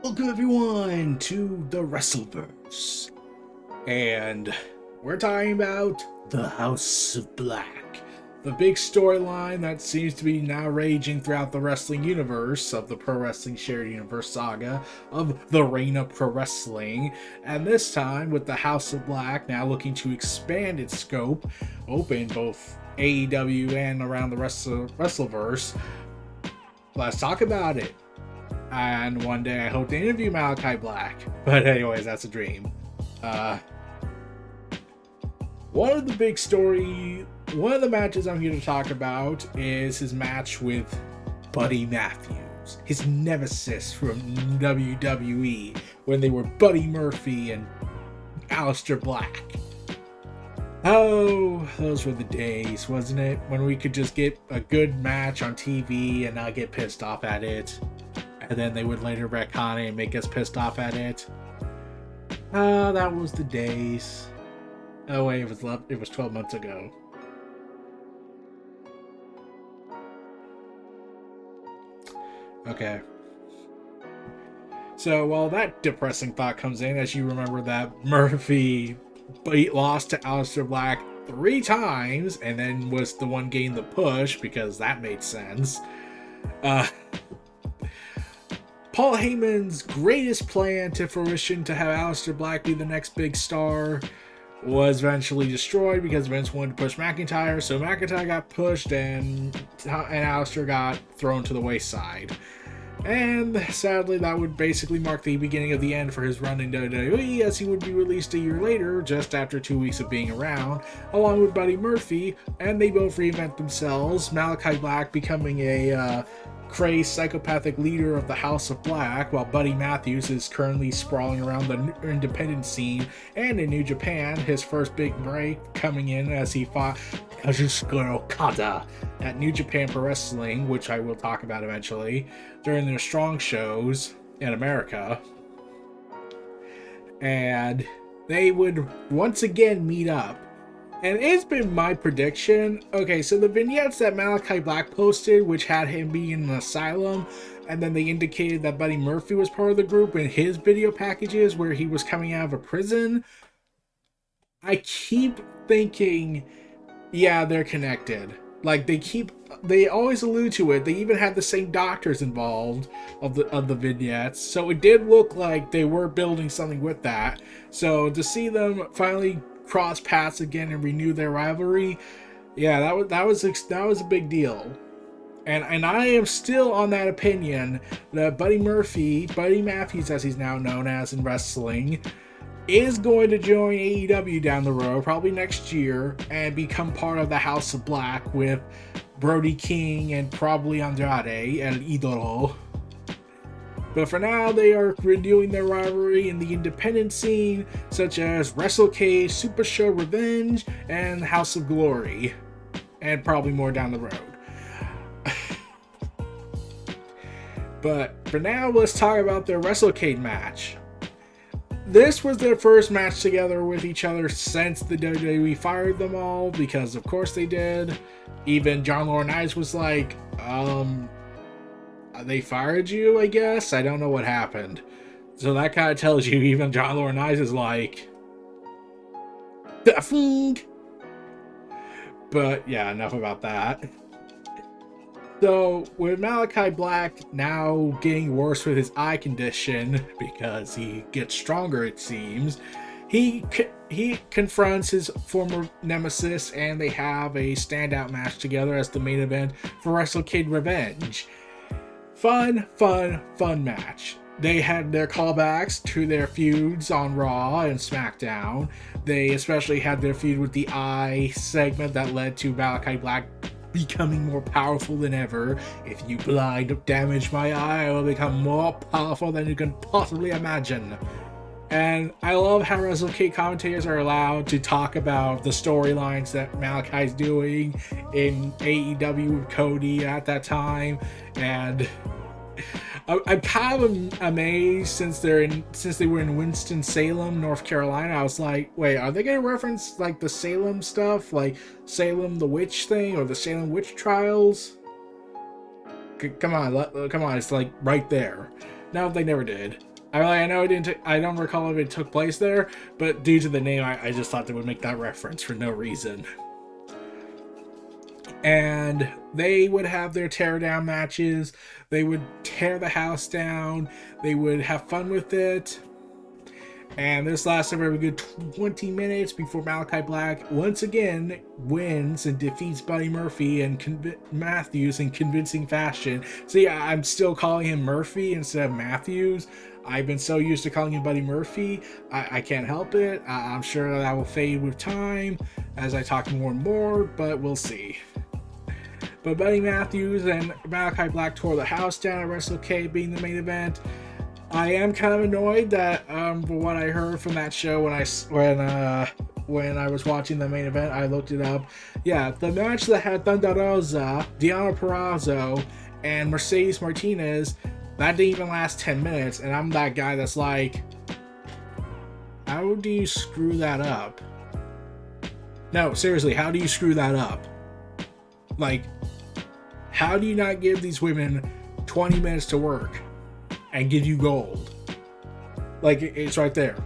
Welcome everyone to the WrestleVerse, and we're talking about the House of Black, the big storyline that seems to be now raging throughout the wrestling universe of the Pro Wrestling Shared Universe saga of the Reign of Pro Wrestling, and this time with the House of Black now looking to expand its scope, open both AEW and around the rest of WrestleVerse. Let's talk about it. And one day I hope to interview Malakai Black. But anyways, that's a dream. One of the matches I'm here to talk about is his match with Buddy Matthews, his nemesis from WWE, when they were Buddy Murphy and Aleister Black. Oh, those were the days, wasn't it? When we could just get a good match on TV and not get pissed off at it. And then they would later retcon it and make us pissed off at it. That was the days. Oh wait, it was 12 months ago. Okay. So while that depressing thought comes in, as you remember that Murphy lost to Aleister Black 3 times, and then was the one getting the push because that made sense. Paul Heyman's greatest plan to fruition to have Aleister Black be the next big star was eventually destroyed because Vince wanted to push McIntyre, so McIntyre got pushed and Aleister got thrown to the wayside. And sadly, that would basically mark the beginning of the end for his run in WWE, as he would be released a year later, just after 2 weeks of being around, along with Buddy Murphy, and they both reinvent themselves, Malakai Black becoming a crazed psychopathic leader of the House of Black, while Buddy Matthews is currently sprawling around the independent scene and in New Japan, his first big break coming in as he fought Kazuchika Okada at New Japan Pro Wrestling, which I will talk about eventually, during their strong shows in America. And they would once again meet up. And it's been my prediction. Okay, so the vignettes that Malakai Black posted, which had him being in an asylum, and then they indicated that Buddy Murphy was part of the group in his video packages where he was coming out of a prison, I keep thinking, yeah, they're connected. Like, they always allude to it. They even had the same doctors involved of the vignettes, so it did look like they were building something with that. So to see them finally cross paths again and renew their rivalry, yeah, that was a big deal. And I am still on that opinion that Buddy Matthews, as he's now known as in wrestling, is going to join AEW down the road, probably next year, and become part of the House of Black with Brody King and probably Andrade, El Idolo. But for now, they are renewing their rivalry in the independent scene, such as WrestleCade, Super Show Revenge, and House of Glory. And probably more down the road. But for now, let's talk about their WrestleCade match. This was their first match together with each other since the WWE fired them all, because of course they did. Even John Laurinaitis was like, they fired you, I guess? I don't know what happened. So that kind of tells you even John Laurinaitis is like, but yeah, enough about that. So with Malakai Black now getting worse with his eye condition, because he gets stronger it seems, he confronts his former nemesis and they have a standout match together as the main event for WrestleCade Revenge. Fun match. They had their callbacks to their feuds on Raw and SmackDown. They especially had their feud with the Eye segment that led to Malakai Black becoming more powerful than ever. If you blind damage my eye, I will become more powerful than you can possibly imagine. And I love how WrestleCade commentators are allowed to talk about the storylines that Malakai's doing in AEW with Cody at that time. And I'm kind of amazed since they were in Winston-Salem, North Carolina. I was like, wait, are they going to reference like the Salem stuff, like Salem the witch thing or the Salem witch trials? Come on, it's like right there. No, they never did. I know it didn't. I don't recall if it took place there, but due to the name, I just thought they would make that reference for no reason. And they would have their teardown matches. They would tear the house down. They would have fun with it. And this lasted a very good 20 minutes before Malakai Black once again wins and defeats Buddy Murphy and Matthews in convincing fashion. See, I'm still calling him Murphy instead of Matthews. I've been so used to calling him Buddy Murphy, I can't help it. I'm sure that will fade with time as I talk more and more, but we'll see. But Buddy Matthews and Malakai Black tore the house down at WrestleCade being the main event. I am kind of annoyed that from what I heard from that show when I was watching the main event, I looked it up. Yeah, the match that had Thunder Rosa, Deonna Purrazzo, and Mercedes Martinez, that didn't even last 10 minutes, and I'm that guy that's like, how do you screw that up? No, seriously, how do you screw that up? Like, how do you not give these women 20 minutes to work and give you gold? Like, it's right there.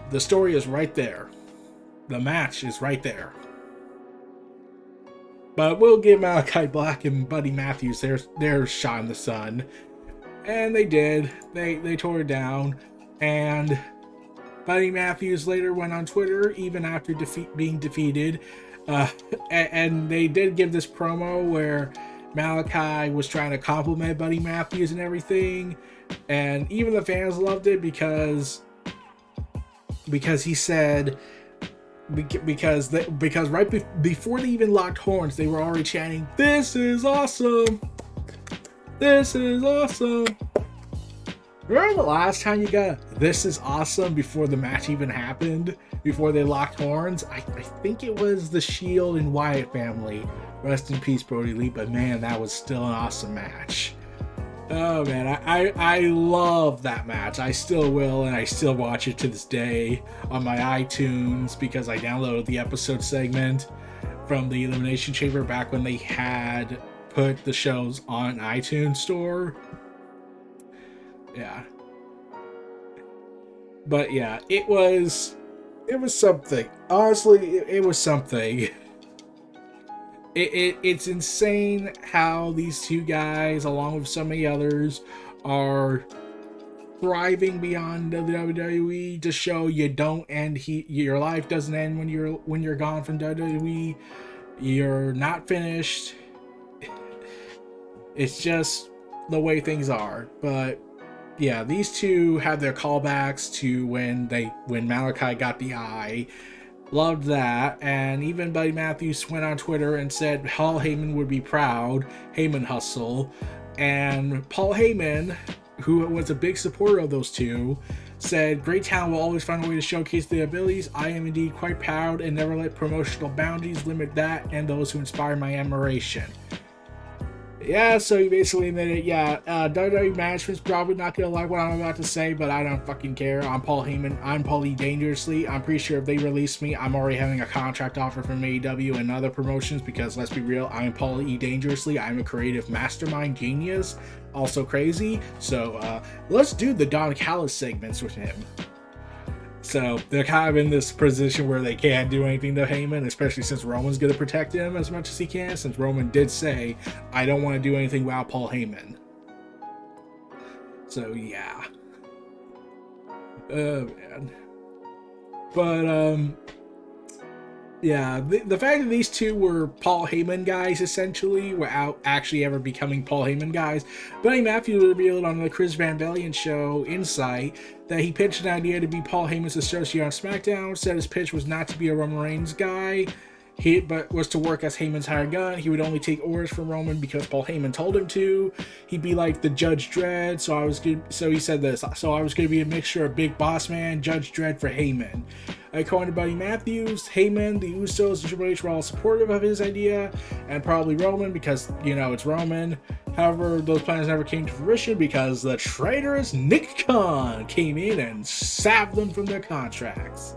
The story is right there. The match is right there. But we'll give Malakai Black and Buddy Matthews their shot in the sun. And they did. They tore it down. And Buddy Matthews later went on Twitter, even after being defeated. And they did give this promo where Malakai was trying to compliment Buddy Matthews and everything. And even the fans loved it because he said... Because right before they even locked horns, they were already chanting, "This is awesome! This is awesome!" Remember the last time you got "This is awesome" before the match even happened? Before they locked horns? I think it was the Shield and Wyatt family. Rest in peace, Brody Lee. But man, that was still an awesome match. Oh man, I love that match. I still will, and I still watch it to this day on my iTunes because I downloaded the episode segment from the Elimination Chamber back when they had put the shows on iTunes store. Yeah. But yeah, it was something. Honestly, it was something. It's insane how these two guys, along with so many others, are thriving beyond the WWE to show you don't end. Your life doesn't end when you're gone from WWE. You're not finished. It's just the way things are. But yeah, these two had their callbacks to when Malakai got the eye. Loved that, and even Buddy Matthews went on Twitter and said Paul Heyman would be proud, Heyman Hustle, and Paul Heyman, who was a big supporter of those two, said, "Great talent will always find a way to showcase their abilities. I am indeed quite proud and never let promotional boundaries limit that and those who inspire my admiration." Yeah, so he basically admitted, WWE management's probably not going to like what I'm about to say, but I don't fucking care. I'm Paul Heyman. I'm Paul E. Dangerously. I'm pretty sure if they release me, I'm already having a contract offer from AEW and other promotions because, let's be real, I'm Paul E. Dangerously. I'm a creative mastermind genius. Also crazy. So, let's do the Don Callis segments with him. So they're kind of in this position where they can't do anything to Heyman, especially since Roman's going to protect him as much as he can, since Roman did say, "I don't want to do anything without Paul Heyman." So yeah. Oh man. But yeah, the fact that these two were Paul Heyman guys essentially without actually ever becoming Paul Heyman guys. Buddy Matthews revealed on the Chris Van Vliet show Insight that he pitched an idea to be Paul Heyman's associate on SmackDown. Said his pitch was not to be a Roman Reigns guy, but was to work as Heyman's hired gun. He would only take orders from Roman because Paul Heyman told him to. He'd be like the Judge Dredd. So he said this. So I was going to be a mixture of Big Boss Man, Judge Dredd for Heyman. According to Buddy Matthews, Heyman, the Usos, and Triple H were all supportive of his idea, and probably Roman because, it's Roman. However, those plans never came to fruition because the traitorous Nick Khan came in and sapped them from their contracts.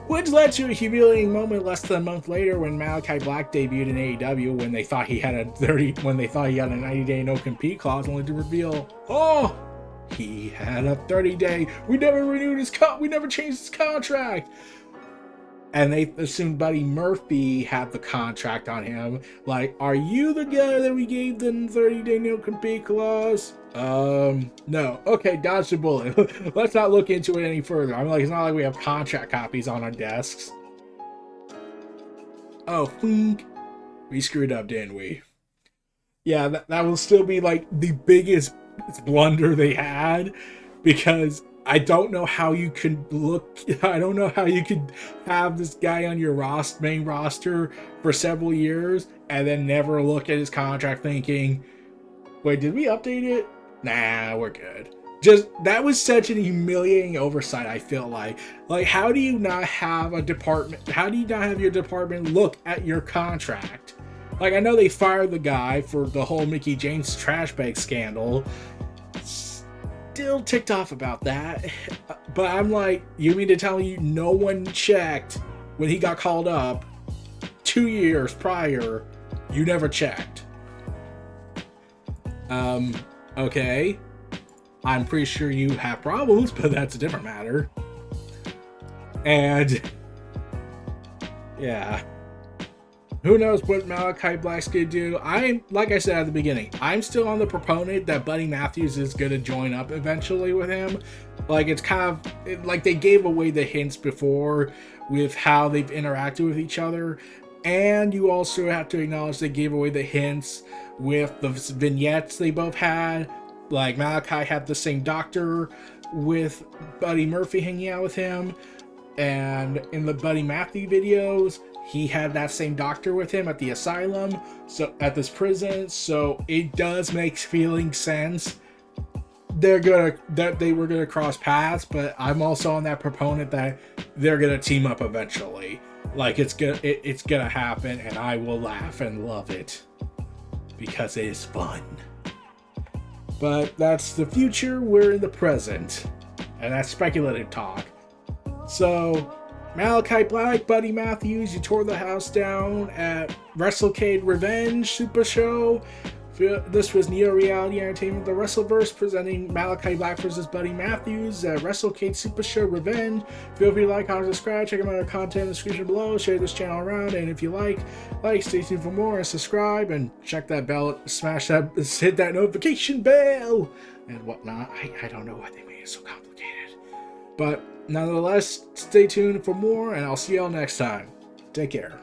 Which led to a humiliating moment less than a month later when Malakai Black debuted in AEW when they thought he had a 90-day no-compete clause, only to reveal, he had a 30-day. We never renewed his we never changed his contract. And they assumed Buddy Murphy had the contract on him. Like, are you the guy that we gave the 30-day no compete clause? No. Okay, dodge the bullet. Let's not look into it any further. I'm like, it's not like we have contract copies on our desks. Oh, we screwed up, didn't we? Yeah, that will still be like the biggest blunder they had, because I don't know how you could I don't know how you could have this guy on your main roster for several years and then never look at his contract thinking, wait, did we update it? Nah, we're good. Just, that was such an humiliating oversight, I feel like. Like, how do you not have a department, how do you not have your department look at your contract? Like, I know they fired the guy for the whole Mickey James trash bag scandal. Still ticked off about that. But I'm like, you mean to tell me no one checked when he got called up 2 years prior? You never checked. Okay. I'm pretty sure you have problems, but that's a different matter. And yeah. Who knows what Malakai Black's gonna do? Like I said at the beginning, I'm still on the proponent that Buddy Matthews is gonna join up eventually with him. Like, it's kind of like they gave away the hints before with how they've interacted with each other. And you also have to acknowledge they gave away the hints with the vignettes they both had. Like, Malakai had the same doctor with Buddy Murphy hanging out with him. And in the Buddy Matthews videos, he had that same doctor with him at the asylum, so at this prison. So it does make feeling sense. They were gonna cross paths, but I'm also on that proponent that they're gonna team up eventually. Like, it's gonna happen, and I will laugh and love it because it is fun. But that's the future. We're in the present, and that's speculative talk. So, Malakai Black, Buddy Matthews, you tore the house down at WrestleCade Revenge Super Show. This was Neo Reality Entertainment, the WrestleVerse, presenting Malakai Black versus Buddy Matthews at WrestleCade Super Show Revenge. Feel free to like, comment, subscribe, check out our content in the description below, share this channel around, and if you like, stay tuned for more, and subscribe, and check that bell, smash that, hit that notification bell, and whatnot. I don't know why they made it so complicated. But nonetheless, stay tuned for more, and I'll see y'all next time. Take care.